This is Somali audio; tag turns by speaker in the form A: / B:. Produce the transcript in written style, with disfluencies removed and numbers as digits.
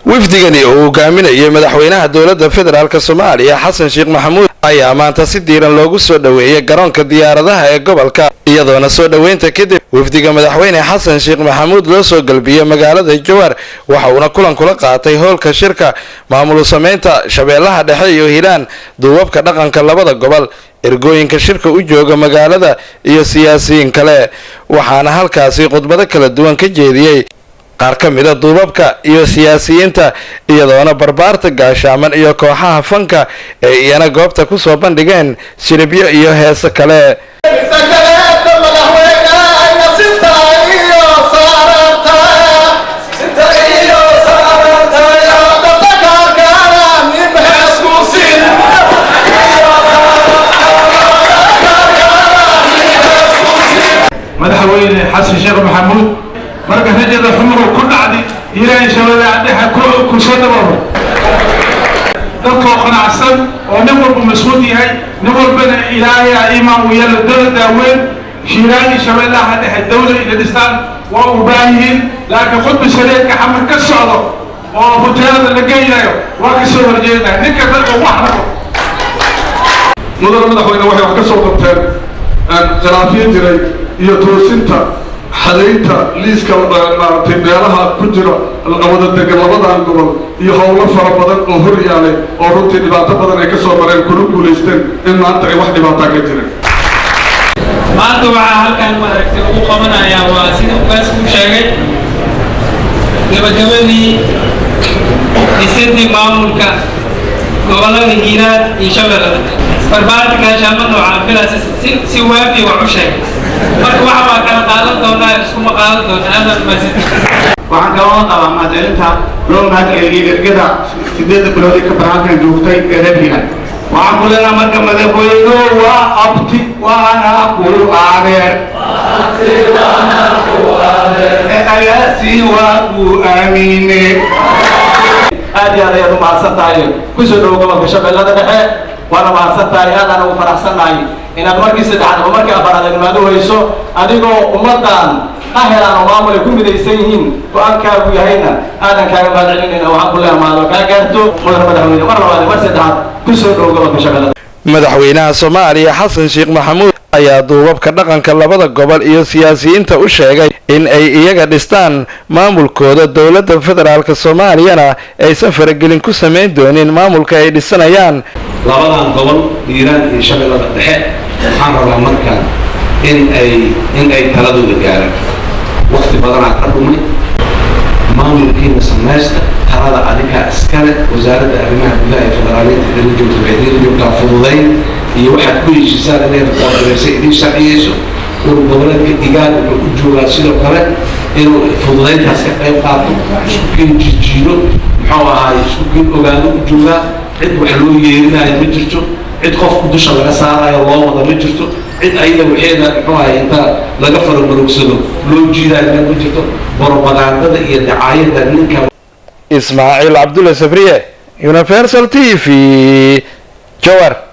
A: wafdigani oo hogaaminayay madaxweynaha dowladda federaalka Soomaaliya Xasan Sheekh Maxamuud ayaa maanta si diiran loogu soo dhaweeyay garoonka diyaaradaha ee gobolka iyadoona soo dhaweynta kadib wafdiga madaxweyne Xasan Sheekh Maxamuud loo soo galbiyay magaalada Jowhar waxa uu kulan kula qaatay howlka shirka maamul sameynta Shabeellaha Dhexe iyo Hiiraan duubabka dhaqanka labada gobol ergooyinka shirka u jooga magaalada iyo siyaasiyiin kale waxaana halkaasi khudbado kala duwan ka jeediyay qaar ka mid ah duubabka iyo siyaasiyiinta iyadoona barbaarta gaashaaman iyo kooxaha fanka ee iyana goobta ku soo bandhigeen shiribyo iyo heeso kale
B: madaxweyne Xasan Sheekh Maxamuud marka rajada xumru ku dhacdi Hiiraan Shabeellaha Dhexe ku soo dhawaado dadka qanacsan oo nin walba mas'uul yahay nin walbana ilaahay iimaan u yeelo dawladda weyn Hiiraan Shabeellaha Dhexe dawladda ila dhistaan waa u baahiin laakiin khudba shariidka xamar ka socdo oo hoteelada la geeyayo waa ka soo horjeedaa ninka dadka wax rabo madaxweyne waxay wax ka soo qabteen jaraafiyad jiray iyo toosinta xaleynta liiska maartay beelaha ku jira wada degan labadan gobol iyo howlo fara badan oo hor yaalay oo runtii dhibaato badan ay ka soo mareen kuna guuleysteen in maanta ay wax dhibaato ka jireen
C: maanta waxaa halkan maaragtay ugu qabanayaa waa sida ugaas ku sheegay gabagabadii dhisidii maamulka gobolada Hiiraan iyo Shabeellaha barbaarta gaashaaman nooca filaas si waafi wax u sheegay marka waxa waa kala qaadan doonaa isku maqaadan doonaa aad maasid
D: waxaan kaloo qabaa maadelinta loo mahadceliyay ergada sideed bilood ka baraankan joogtay erebiga waxaan ku leenahay marka madaxweynuhu waa abti waana ku aadeer ayaasi waa ku aamine aad iyo aad u mahadsantahay ku soo dhawo gobolka Shabeellaha Dhexe waana mahadsantahay aadana u faraxsanahay inaad markii saddexaad oo markii afaraad imaado wayso adigoo ummadan ahelaan oo maamul ku midaysan yihiin go'aankaagu yahayna aadan kaaga mahadcelinayna waxaan ku leeyahay ka gaarto madaxweyne mar labaad mar saddexaad ku soo dhawo gobolka Shabeellaha
A: madaxweynaha Soomaaliya Xasan Sheekh Maxamuud ayaa duubabka dhaqanka labada gobol iyo siyaasiyiinta u sheegay in ay iyaga dhistaan maamulkooda dowladda federaalka Soomaaliyana aysan faragelin ku sameyn doonin maamulka ay dhisanayaan
E: labadan gobol Hiiraan iyo Shabeellaha Dhexe waxaan rabaa markaan in ay taladooda gaaraan waqti badan ka dhumay maamulkiina samaysta talada adiga iskale wasaaradda arrimaha gudaha ee federaaliyadda ee joogta beediyada joogta fududayn iyo waxaad ku heshiisaan inay raadinayso idin sharciyeyso goboleedka digaag wuxuu u joogaa sidoo kale inuu fududayntaas ka qayb qaato isku keen jijiiro muxuu ahaay isku keen ogaado u joogaa cid wax loo yeerinayo ma jirto cid qofku dusha laga saarayo loo wada ma jirto cid ayada waxeeda muxuu ahaay inta laga farabarugsado loo jiidayo ma jirto propagandada iyo dacaayada ninka
A: Ismaaciil Cabdulle Sabriye Universal TV Jowhar.